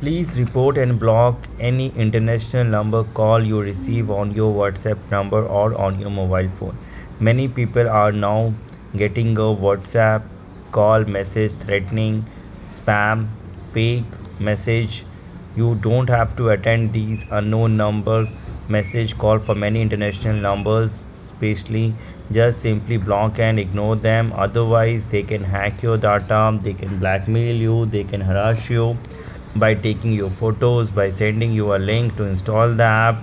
Please report and block any international number call you receive on your WhatsApp number or on your mobile phone. Many people are now getting a WhatsApp call message threatening, spam, fake message. You don't have to attend these unknown number message call from any international numbers, especially just simply block and ignore them. Otherwise, they can hack your data, they can blackmail you, they can harass you by taking your photos, by sending you a link to install the app,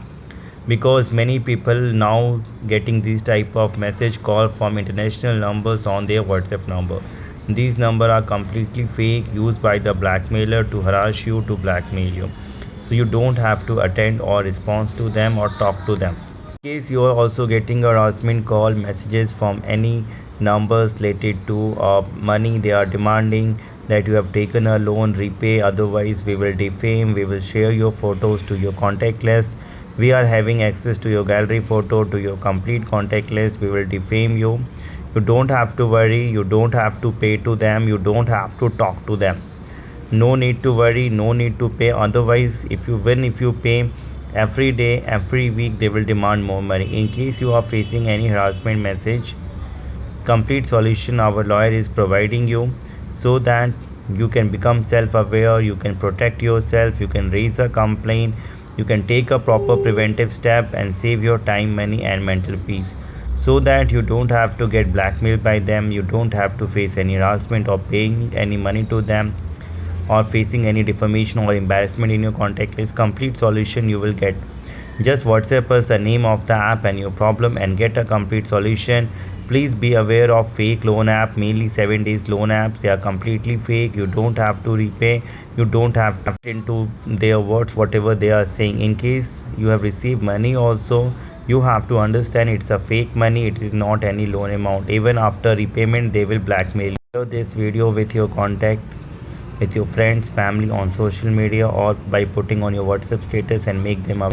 because many people now getting this type of message call from international numbers on their WhatsApp number. These numbers are completely fake, used by the blackmailer to harass you, to blackmail you. So you don't have to attend or respond to them or talk to them. In case you are also getting harassment call messages from any numbers related to money, they are demanding that you have taken a loan, repay, otherwise we will defame, we will share your photos to your contact list, we are having access to your gallery photo, to your complete contact list, we will defame you. You don't have to worry, you don't have to pay to them, you don't have to talk to them. No need to worry, no need to pay. Otherwise, if you pay every day, every week, they will demand more money. In case you are facing any harassment message, complete solution our lawyer is providing you, so that you can become self-aware, you can protect yourself, you can raise a complaint, you can take a proper preventive step and save your time, money and mental peace, so that you don't have to get blackmailed by them, you don't have to face any harassment or paying any money to them, or facing any defamation or embarrassment in your contact list. Complete solution you will get. Just WhatsApp us the name of the app and your problem and get a complete solution. Please be aware of fake loan app, mainly 7 days loan apps. They are completely fake. You don't have to repay. You don't have to into their words whatever they are saying. In case you have received money also, you have to understand it's a fake money. It is not any loan amount. Even after repayment, they will blackmail you. Share this video with your contacts, with your friends, family on social media, or by putting on your WhatsApp status and make them aware.